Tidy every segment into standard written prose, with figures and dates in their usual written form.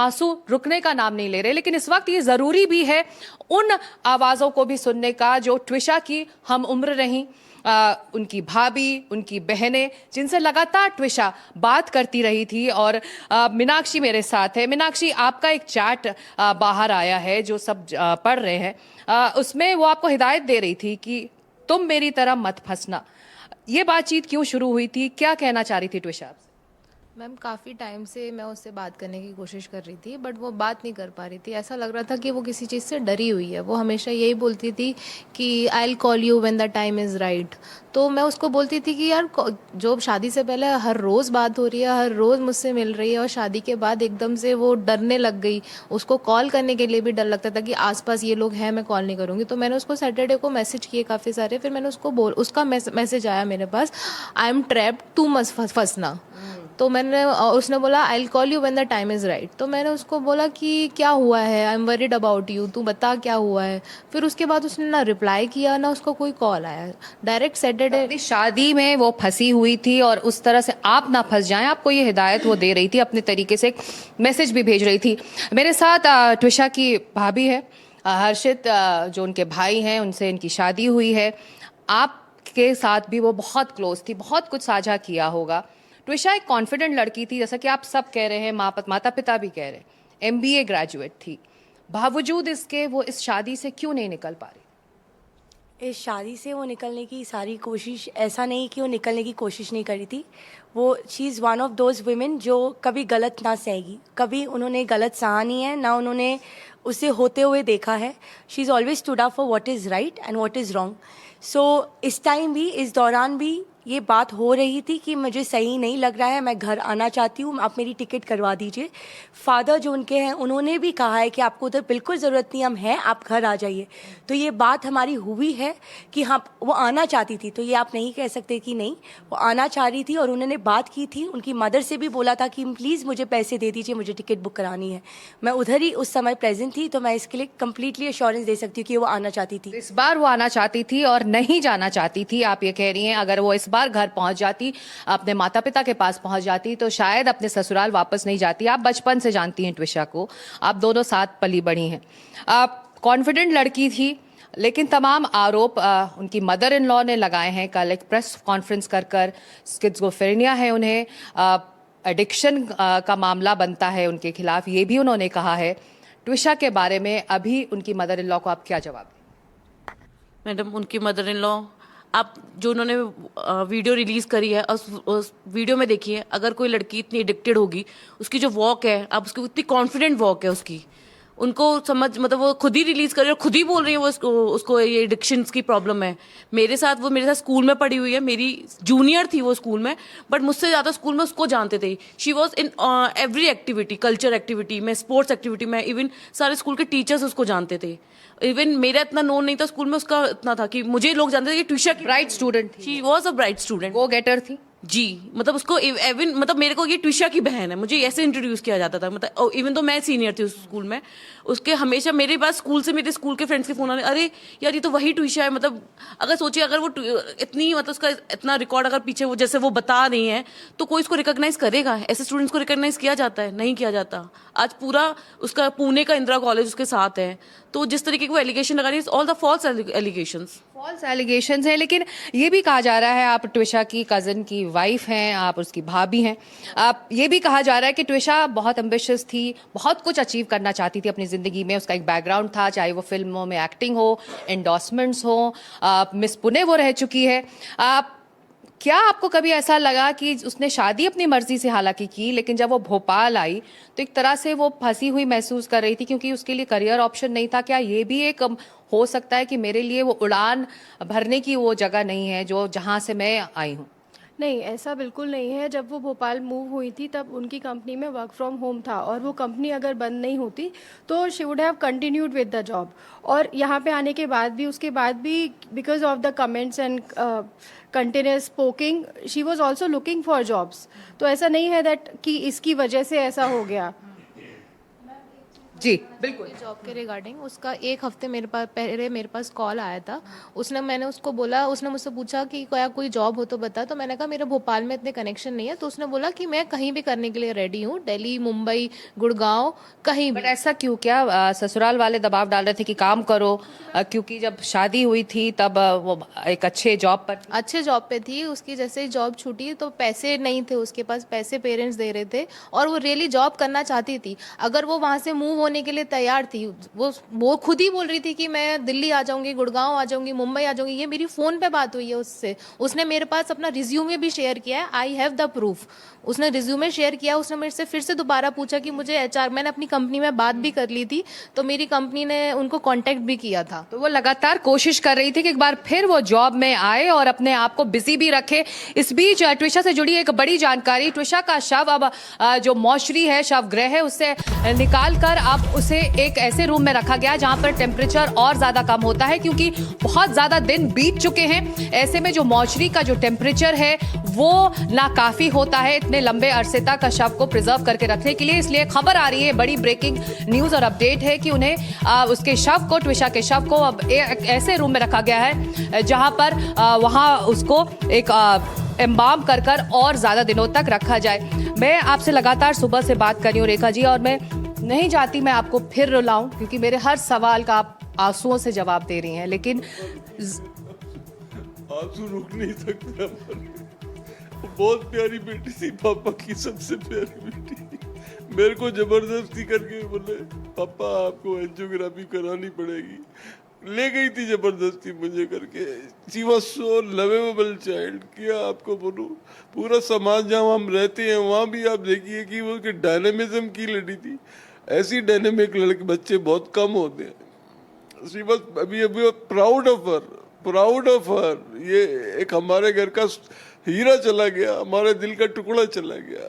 आंसू रुकने का नाम नहीं ले रहे, लेकिन इस वक्त ये जरूरी भी है उन आवाजों को भी सुनने का जो ट्विशा की हम उम्र रहीं, उनकी भाभी, उनकी बहनें, जिनसे लगातार ट्विशा बात करती रही थी। और मीनाक्षी मेरे साथ है। मीनाक्षी, आपका एक चैट बाहर आया है जो सब पढ़ रहे हैं, उसमें वो आपको हिदायत दे रही थी कि तुम मेरी तरह मत फंसना। ये बातचीत क्यों शुरू हुई थी, क्या कहना चाह रही थी ट्विशा आपसे? मैम काफ़ी टाइम से मैं उससे बात करने की कोशिश कर रही थी, बट वो बात नहीं कर पा रही थी। ऐसा लग रहा था कि वो किसी चीज़ से डरी हुई है। वो हमेशा यही बोलती थी कि I will call you when the time is right. तो मैं उसको बोलती थी कि यार, जो शादी से पहले हर रोज़ बात हो रही है, हर रोज़ मुझसे मिल रही है, और शादी के बाद एकदम से वो डरने लग गई। उसको कॉल करने के लिए भी डर लगता था कि आसपास ये लोग हैं, मैं कॉल नहीं करूँगी। तो मैंने उसको सैटरडे को मैसेज किए काफ़ी सारे। फिर मैंने उसको उसका मैसेज आया मेरे पास, आई एम ट्रैप्ड, तू मत फंसना। तो मैंने उसने बोला I will call you when the time is right. तो मैंने उसको बोला कि क्या हुआ है, I am worried about you, तू बता क्या हुआ है। फिर उसके बाद उसने ना रिप्लाई किया, ना उसको कोई कॉल आया। डायरेक्ट सैटरडे अपनी शादी में वो फंसी हुई थी और उस तरह से आप ना फंस जाएं, आपको ये हिदायत वो दे रही थी, अपने तरीके से एक मैसेज भी भेज रही थी। मेरे साथ ट्विशा की भाभी है, हर्षित, जो उनके भाई हैं, उनसे इनकी शादी हुई है। आपके साथ भी वो बहुत क्लोज थी, बहुत कुछ साझा किया होगा। ट्विशा एक कॉन्फिडेंट लड़की थी, जैसा कि आप सब कह रहे हैं, माता पिता भी कह रहे हैं, एमबीए ग्रेजुएट थी। बावजूद इसके वो इस शादी से क्यों नहीं निकल पा रही? इस शादी से वो निकलने की सारी कोशिश, ऐसा नहीं कि वो निकलने की कोशिश नहीं करी थी। वो she is one of those women जो कभी गलत ना सहेगी, कभी उन्होंने गलत सहा नहीं है, ना उन्होंने उसे होते हुए देखा है। She is always stood up for what is right and what is wrong. So इस टाइम भी, इस दौरान भी ये बात हो रही थी कि मुझे सही नहीं लग रहा है, मैं घर आना चाहती हूँ, आप मेरी टिकट करवा दीजिए। फादर जो उनके हैं, उन्होंने भी कहा है कि आपको उधर बिल्कुल ज़रूरत नहीं, हम हैं, आप घर आ जाइए। तो ये बात हमारी हुई है कि हाँ, वो आना चाहती थी, तो ये आप नहीं कह सकते कि नहीं, वो आना चाह रही थी। और उन्होंने बात की थी, उनकी मदर से भी बोला था कि प्लीज़ मुझे पैसे दे दीजिए, मुझे टिकट बुक करानी है। मैं उधर ही उस समय प्रेजेंट थी, तो मैं इसके लिए कंप्लीटली एश्योरेंस दे सकती हूँ कि वो आना चाहती थी। इस बार वो आना चाहती थी और नहीं जाना चाहती थी, आप ये कह रही हैं। अगर वो इस बार घर पहुंच जाती, अपने माता पिता के पास पहुंच जाती, तो शायद अपने ससुराल वापस नहीं जाती। आप बचपन से जानती हैं ट्विशा को, आप दोनों साथ पली बड़ी हैं। आप कॉन्फिडेंट लड़की थी, लेकिन तमाम आरोप उनकी मदर इन लॉ ने लगाए हैं। कल एक प्रेस कॉन्फ्रेंस कर स्किज़ोफ्रेनिया है उन्हें, एडिक्शन का मामला बनता है उनके खिलाफ, ये भी उन्होंने कहा है। ट्विशा के बारे में अभी उनकी मदर इन लॉ को आप क्या जवाब दें? मैडम, उनकी मदर इन लॉ, आप जो उन्होंने वीडियो रिलीज करी है, उस वीडियो में देखिए, अगर कोई लड़की इतनी एडिक्टेड होगी, उसकी जो वॉक है, आप उसकी इतनी कॉन्फिडेंट वॉक है उसकी, उनको समझ, मतलब वो खुद ही रिलीज कर रही है और खुद ही बोल रही है वो उसको ये एडिक्शंस की प्रॉब्लम है। मेरे साथ स्कूल में पढ़ी हुई है, मेरी जूनियर थी वो स्कूल में, बट मुझसे ज़्यादा स्कूल में उसको जानते थे। She was in every activity, culture activity में, स्पोर्ट्स एक्टिविटी में, इवन सारे स्कूल के टीचर्स उसको जानते थे। इवन मेरा इतना नोन नहीं था स्कूल में, उसका इतना था कि मुझे लोग जानते थे कि ट्विशा ब्राइट स्टूडेंट थी, she was a bright student, go getter थी जी। मतलब उसको इवन, मतलब मेरे को ये ट्विशा की बहन है, मुझे ऐसे इंट्रोड्यूस किया जाता था। मतलब इवन तो मैं सीनियर थी उस स्कूल में, उसके हमेशा मेरे पास स्कूल से, मेरे स्कूल के फ्रेंड्स के फोन आने, अरे यार ये तो वही ट्विशा है। मतलब अगर सोचिए, अगर वो इतनी, मतलब उसका इतना रिकॉर्ड अगर पीछे वो जैसे वो बता रही है, तो कोई इसको रिकॉग्नाइज करेगा? ऐसे स्टूडेंट्स को रिकॉग्नाइज किया जाता है? नहीं किया जाता। आज पूरा उसका पुणे का इंदिरा कॉलेज उसके साथ है। तो जिस तरीके के वो एलिगेशन लगा रही है, all the false allegations, false allegations हैं। लेकिन ये भी कहा जा रहा है, आप ट्विशा की कज़न की वाइफ हैं, आप उसकी भाभी हैं, आप ये भी कहा जा रहा है कि ट्विशा बहुत एम्बिशियस थी, बहुत कुछ अचीव करना चाहती थी अपनी ज़िंदगी में। उसका एक बैकग्राउंड था, चाहे वो फिल्मों में एक्टिंग हो, एंडोर्समेंट्स हो, मिस पुणे वो रह चुकी है। आप, क्या आपको कभी ऐसा लगा कि उसने शादी अपनी मर्जी से हालांकि की, लेकिन जब वो भोपाल आई तो एक तरह से वो फंसी हुई महसूस कर रही थी, क्योंकि उसके लिए करियर ऑप्शन नहीं था? क्या ये भी एक हो सकता है कि मेरे लिए वो उड़ान भरने की वो जगह नहीं है जो जहां से मैं आई हूँ? नहीं, ऐसा बिल्कुल नहीं है। जब वो भोपाल मूव हुई थी तब उनकी कंपनी में वर्क फ्रॉम होम था, और वो कंपनी अगर बंद नहीं होती तो she would have continued with the job. और यहाँ पे आने के बाद भी, उसके बाद भी, because of the comments and continuous poking, she was also looking for jobs. तो ऐसा नहीं है दैट कि इसकी वजह से ऐसा हो गया। जी बिल्कुल। जॉब के रिगार्डिंग उसका एक हफ्ते मेरे पास कॉल आया था। मैंने उसको बोला, उसने मुझसे पूछा कि क्या कोई जॉब हो तो बता। तो मैंने कहा मेरे भोपाल में इतने कनेक्शन नहीं है। तो उसने बोला कि मैं कहीं भी करने के लिए रेडी हूँ, दिल्ली, मुंबई, गुड़गांव, कहीं भी। बट ऐसा क्यों, क्या ससुराल वाले दबाव डाल रहे थे कि काम करो? क्योंकि जब शादी हुई थी तब वो एक अच्छे जॉब पर थी। अच्छे जॉब पे थी, उसकी जैसे ही जॉब छूटी तो पैसे नहीं थे उसके पास, पैसे पेरेंट्स दे रहे थे और वो रियली जॉब करना चाहती थी। अगर वो वहाँ से मूव होने के लिए तैयार थी, वो खुद ही बोल रही थी कि मैं दिल्ली आ जाऊंगी, गुड़गांव आ जाऊंगी, मुंबई आ जाऊंगी। ये मेरी फ़ोन पे बात हुई है उससे। उसने मेरे पास अपना रिज्यूमे भी शेयर किया है, आई हैव द प्रूफ। उसने रिज्यूमे शेयर किया। उसने मेरे से फिर से दोबारा पूछा कि मुझे एचआर, मैंने अपनी कंपनी में बात भी कर ली थी तो मेरी कंपनी ने उनको कांटेक्ट भी किया था। तो वो लगातार कोशिश कर रही थी कि एक बार फिर वो जॉब में आए और अपने आप को बिजी भी रखे। इस बीच ट्विशा से जुड़ी एक बड़ी जानकारी, ट्विशा का शव अब जो मॉर्चरी है, शव गृह है, उससे निकाल कर अब उसे एक ऐसे रूम में रखा गया जहां पर टेम्परेचर और ज्यादा कम होता है, क्योंकि बहुत ज्यादा दिन बीत चुके हैं। ऐसे में जो मॉर्चरी का जो टेम्परेचर है वो नाकाफी होता है इतने लंबे अरसे तक शव को प्रिजर्व करके रखने के लिए। इसलिए खबर आ रही है, बड़ी ब्रेकिंग न्यूज और अपडेट है कि उन्हें उसके शव को, ट्विशा के शव को अब एक ऐसे रूम में रखा गया है जहां पर वहां उसको एक एम्बाम कर कर और ज्यादा दिनों तक रखा जाए। मैं आपसे लगातार सुबह से बात कर रही हूँ रेखा जी, और मैं नहीं चाहती मैं आपको फिर रुलाऊं, क्योंकि मेरे हर सवाल का आप आंसुओं से जवाब दे रही हैं, लेकिन आंसू रुक नहीं सकते हमारे। बहुत प्यारी बेटी थी, पापा की सबसे प्यारी बेटी। मेरे को जबरदस्ती करके बोले पापा आपको एंजियोग्राफी करानी पड़ेगी, ले गई थी जबरदस्ती मुझे करके। She was so lovable child. क्या आपको बोलूं, पूरा समाज जहाँ हम रहते हैं वहाँ भी आप देखिए कि वो डायनेमिज्म की लड़ी थी। ऐसी डायनेमिक लड़के बच्चे बहुत कम होते हैं। शी वॉज अभी प्राउड ऑफ हर। ये एक हमारे घर का हीरा चला गया, हमारे दिल का टुकड़ा चला गया।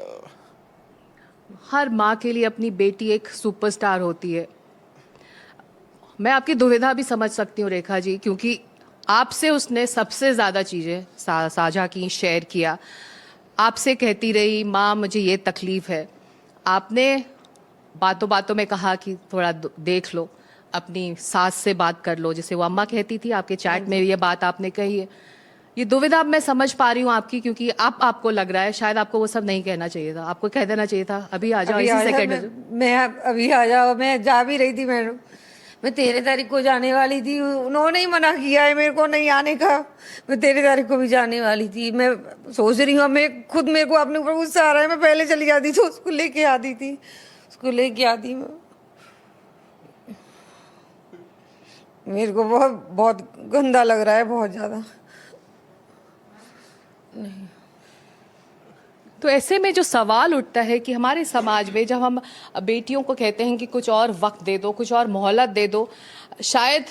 हर माँ के लिए अपनी बेटी एक सुपरस्टार होती है। मैं आपकी दुविधा भी समझ सकती हूँ रेखा जी, क्योंकि आपसे उसने सबसे ज़्यादा चीज़ें साझा की, शेयर किया। आपसे कहती रही माँ मुझे ये तकलीफ़ है। आपने बातों बातों में कहा कि थोड़ा देख लो, अपनी सास से बात कर लो, जैसे वो अम्मा कहती थी। आपके चैट में ये बात आपने कही है। ये दुविधा अब मैं समझ पा रही हूँ आपकी, क्योंकि अब आपको लग रहा है शायद आपको वो सब नहीं कहना चाहिए था, आपको कह देना चाहिए था अभी आ जाओ, इसी सेकंड मैं अभी आ जाओ। मैं जा भी रही थी, मैं 13 तारीख को जाने वाली थी। उन्होंने ही मना किया है मेरे को नहीं आने का। मैं 13 तारीख को भी जाने वाली थी। मैं सोच रही हूँ, मैं खुद, मेरे को अपने ऊपर गुस्सा आ रहा है। मैं पहले चली जाती तो उसको लेके आती थी, उसको लेके आती। मेरे को बहुत गंदा लग रहा है, बहुत ज़्यादा। नहीं। तो ऐसे में जो सवाल उठता है कि हमारे समाज में जब हम बेटियों को कहते हैं कि कुछ और वक्त दे दो, कुछ और मोहलत दे दो, शायद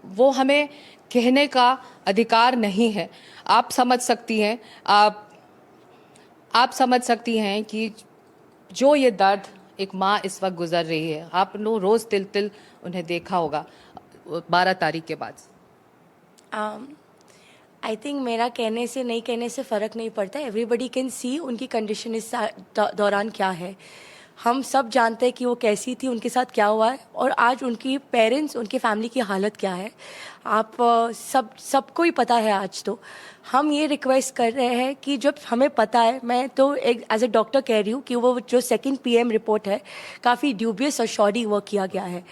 वो हमें कहने का अधिकार नहीं है। आप समझ सकती हैं, आप समझ सकती हैं कि जो ये दर्द एक माँ इस वक्त गुजर रही है, आप लोग रोज़ तिल तिल उन्हें देखा होगा 12 तारीख के बाद। आई थिंक मेरा कहने से नहीं कहने से फ़र्क नहीं पड़ता। एवरीबडी कैन सी उनकी कंडीशन इस दौरान क्या है। हम सब जानते हैं कि वो कैसी थी, उनके साथ क्या हुआ है, और आज उनकी पेरेंट्स, उनकी फैमिली की हालत क्या है। आप सबको ही पता है। आज तो हम ये रिक्वेस्ट कर रहे हैं कि जब हमें पता है, मैं तो एक एज ए डॉक्टर कह रही हूँ कि वो जो 2nd PM रिपोर्ट है काफ़ी ड्यूबियस और शॉडी वर्क किया गया है।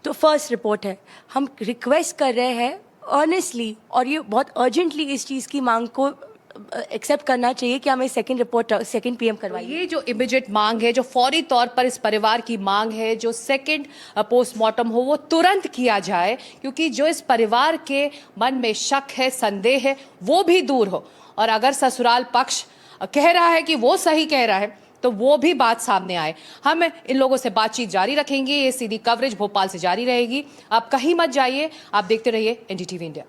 तो फर्स्ट रिपोर्ट है, हम रिक्वेस्ट कर रहे हैं ऑनेस्टली, और ये बहुत अर्जेंटली इस चीज़ की मांग को एक्सेप्ट करना चाहिए कि हमें 2nd PM करवाइए। ये जो इमीडिएट मांग है, जो फौरी तौर पर इस परिवार की मांग है, जो 2nd पोस्टमार्टम हो वो तुरंत किया जाए, क्योंकि जो इस परिवार के मन में शक है, संदेह है, वो भी दूर हो। और अगर ससुराल पक्ष कह रहा है कि वो सही कह रहा है तो वो भी बात सामने आए। हम इन लोगों से बातचीत जारी रखेंगे। ये सीधी कवरेज भोपाल से जारी रहेगी। आप कहीं मत जाइए, आप देखते रहिए NDTV इंडिया।